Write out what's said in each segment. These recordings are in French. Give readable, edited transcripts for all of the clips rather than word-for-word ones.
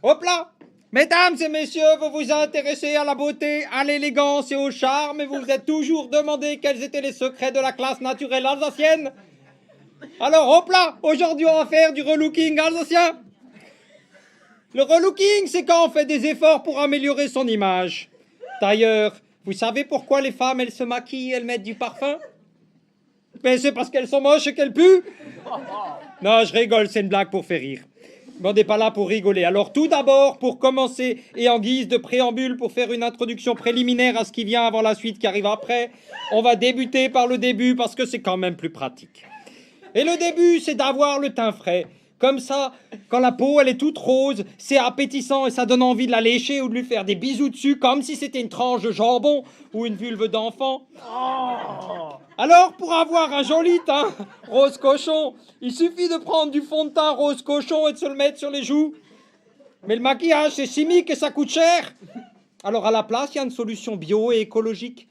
Hop là! Mesdames et messieurs, vous vous intéressez à la beauté, à l'élégance et au charme, et vous vous êtes toujours demandé quels étaient les secrets de la classe naturelle alsacienne. Alors hop là! Aujourd'hui on va faire du relooking alsacien. Le relooking, c'est quand on fait des efforts pour améliorer son image. D'ailleurs, vous savez pourquoi les femmes, elles se maquillent, elles mettent du parfum? Mais c'est parce qu'elles sont moches et qu'elles puent. Non, je rigole, c'est une blague pour faire rire. Mais on n'est pas là pour rigoler. Alors tout d'abord, pour commencer, et en guise de préambule, pour faire une introduction préliminaire à ce qui vient avant la suite qui arrive après, on va débuter par le début parce que c'est quand même plus pratique. Et le début, c'est d'avoir le teint frais. Comme ça, quand la peau, elle est toute rose, c'est appétissant et ça donne envie de la lécher ou de lui faire des bisous dessus, comme si c'était une tranche de jambon ou une vulve d'enfant. Alors, pour avoir un joli teint rose cochon, il suffit de prendre du fond de teint rose cochon et de se le mettre sur les joues. Mais le maquillage, c'est chimique et ça coûte cher. Alors, à la place, il y a une solution bio et écologique.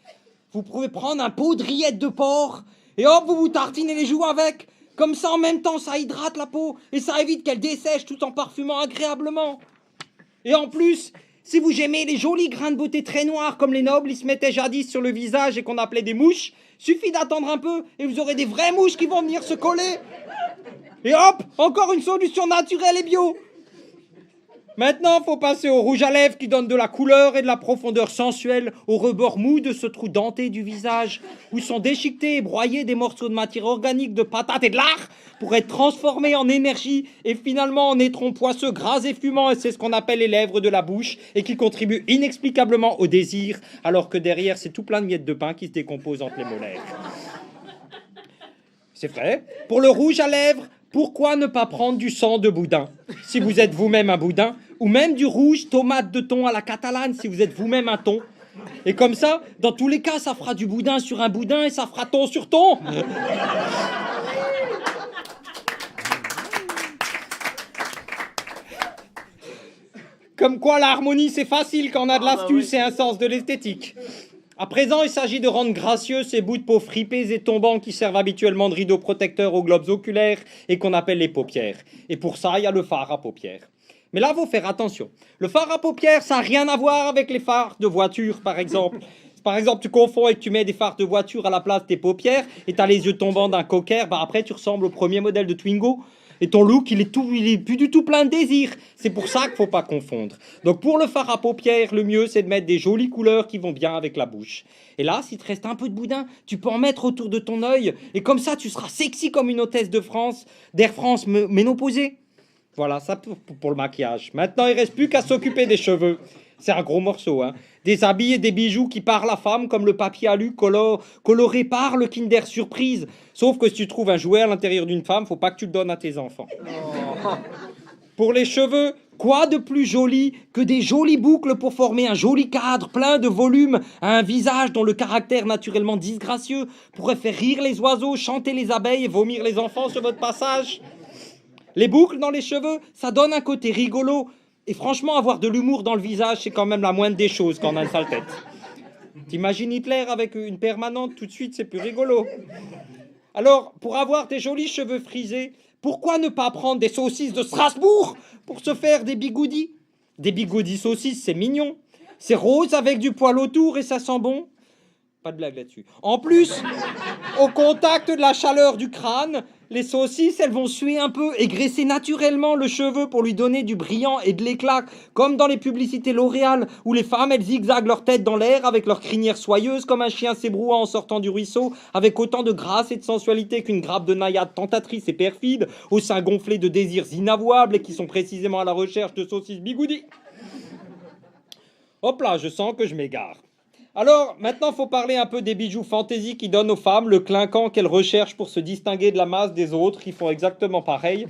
Vous pouvez prendre un pot de rillettes de porc et hop, vous vous tartinez les joues avec. Comme ça, en même temps, ça hydrate la peau et ça évite qu'elle dessèche tout en parfumant agréablement. Et en plus, si vous aimez les jolis grains de beauté très noirs comme les nobles, ils se mettaient jadis sur le visage et qu'on appelait des mouches, suffit d'attendre un peu et vous aurez des vraies mouches qui vont venir se coller. Et hop, encore une solution naturelle et bio. Maintenant, il faut passer au rouge à lèvres qui donne de la couleur et de la profondeur sensuelle au rebord mou de ce trou denté du visage, où sont déchiquetés et broyés des morceaux de matière organique, de patates et de lard pour être transformés en énergie et finalement en étrons poisseux gras et fumants, et c'est ce qu'on appelle les lèvres de la bouche et qui contribuent inexplicablement au désir, alors que derrière, c'est tout plein de miettes de pain qui se décomposent entre les molaires. C'est vrai. Pour le rouge à lèvres, pourquoi ne pas prendre du sang de boudin si vous êtes vous-même un boudin, ou même du rouge tomate de thon à la catalane si vous êtes vous-même un thon. Et comme ça, dans tous les cas, ça fera du boudin sur un boudin et ça fera thon sur thon. Comme quoi l'harmonie c'est facile quand on a de l'astuce et un sens de l'esthétique. À présent, il s'agit de rendre gracieux ces bouts de peau fripés et tombants qui servent habituellement de rideaux protecteurs aux globes oculaires et qu'on appelle les paupières. Et pour ça, il y a le fard à paupières. Mais là, il faut faire attention. Le fard à paupières, ça n'a rien à voir avec les fards de voiture, par exemple. Par exemple, tu confonds et que tu mets des fards de voiture à la place de tes paupières et tu as les yeux tombants d'un cocker, bah après tu ressembles au premier modèle de Twingo. Et ton look, il est plus du tout plein de désir. C'est pour ça qu'il ne faut pas confondre. Donc pour le fard à paupières, le mieux c'est de mettre des jolies couleurs qui vont bien avec la bouche. Et là, s'il te reste un peu de boudin, tu peux en mettre autour de ton œil. Et comme ça, tu seras sexy comme une hôtesse de France, d'Air France ménopausée. Voilà, ça pour le maquillage. Maintenant, il ne reste plus qu'à s'occuper des cheveux. C'est un gros morceau, hein. Des habits et des bijoux qui parlent à femme, comme le papier alu coloré par le Kinder Surprise. Sauf que si tu trouves un jouet à l'intérieur d'une femme, faut pas que tu le donnes à tes enfants. Pour les cheveux, quoi de plus joli que des jolies boucles pour former un joli cadre plein de volume à un visage dont le caractère naturellement disgracieux pourrait faire rire les oiseaux, chanter les abeilles et vomir les enfants sur votre passage. Les boucles dans les cheveux, ça donne un côté rigolo. Et franchement, avoir de l'humour dans le visage, c'est quand même la moindre des choses quand on a une sale tête. T'imagines Hitler avec une permanente, tout de suite, c'est plus rigolo. Alors, pour avoir des jolis cheveux frisés, pourquoi ne pas prendre des saucisses de Strasbourg pour se faire des bigoudis? Des bigoudis saucisses, c'est mignon. C'est rose avec du poil autour et ça sent bon. Pas de blague là-dessus. En plus, au contact de la chaleur du crâne, les saucisses, elles vont suer un peu et graisser naturellement le cheveu pour lui donner du brillant et de l'éclat, comme dans les publicités L'Oréal, où les femmes, elles zigzaguent leur tête dans l'air avec leur crinière soyeuse comme un chien s'ébrouant en sortant du ruisseau, avec autant de grâce et de sensualité qu'une grappe de naïade tentatrice et perfide, au sein gonflé de désirs inavouables et qui sont précisément à la recherche de saucisses bigoudis. Hop là, je sens que je m'égare. Alors, maintenant, il faut parler un peu des bijoux fantaisie qui donnent aux femmes le clinquant qu'elles recherchent pour se distinguer de la masse des autres qui font exactement pareil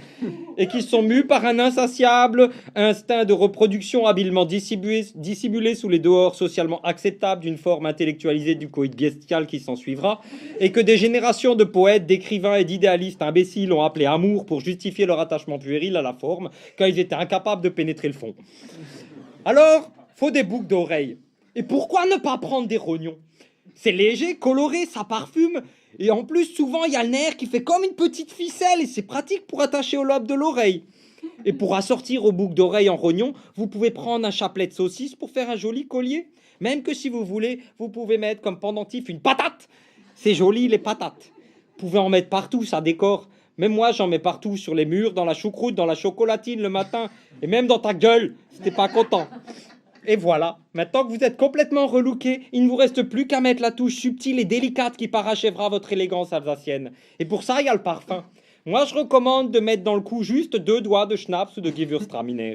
et qui sont mus par un insatiable instinct de reproduction habilement dissimulé sous les dehors socialement acceptables d'une forme intellectualisée du coït bestial qui s'en suivra et que des générations de poètes, d'écrivains et d'idéalistes imbéciles ont appelé amour pour justifier leur attachement puéril à la forme quand ils étaient incapables de pénétrer le fond. Alors, faut des boucles d'oreilles. Et pourquoi ne pas prendre des rognons? C'est léger, coloré, ça parfume. Et en plus, souvent, il y a le nerf qui fait comme une petite ficelle et c'est pratique pour attacher au lobe de l'oreille. Et pour assortir aux boucles d'oreilles en rognon, vous pouvez prendre un chapelet de saucisse pour faire un joli collier. Même que si vous voulez, vous pouvez mettre comme pendentif une patate. C'est joli les patates. Vous pouvez en mettre partout, ça décore. Même moi, j'en mets partout, sur les murs, dans la choucroute, dans la chocolatine le matin, et même dans ta gueule, si t'es pas content. Et voilà, maintenant que vous êtes complètement relooké, il ne vous reste plus qu'à mettre la touche subtile et délicate qui parachèvera votre élégance alsacienne. Et pour ça, il y a le parfum. Moi, je recommande de mettre dans le cou juste 2 doigts de schnapps ou de Gewürztraminer.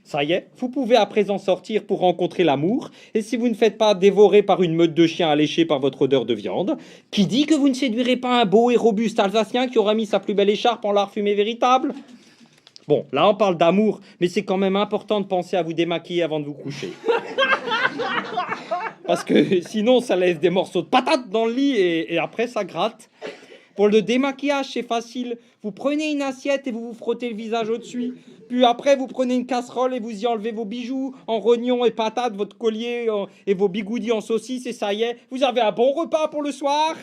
Ça y est, vous pouvez à présent sortir pour rencontrer l'amour, et si vous ne faites pas dévorer par une meute de chiens alléchés par votre odeur de viande, qui dit que vous ne séduirez pas un beau et robuste Alsacien qui aura mis sa plus belle écharpe en lard fumé véritable? Bon, là on parle d'amour, mais c'est quand même important de penser à vous démaquiller avant de vous coucher. Parce que sinon ça laisse des morceaux de patates dans le lit et après ça gratte. Pour le démaquillage, c'est facile. Vous prenez une assiette et vous vous frottez le visage au-dessus. Puis après, vous prenez une casserole et vous y enlevez vos bijoux en rognons et patates, votre collier et vos bigoudis en saucisse et ça y est, vous avez un bon repas pour le soir.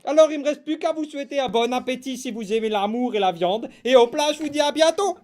Alors il me reste plus qu'à vous souhaiter un bon appétit si vous aimez l'amour et la viande. Et au plat, je vous dis à bientôt.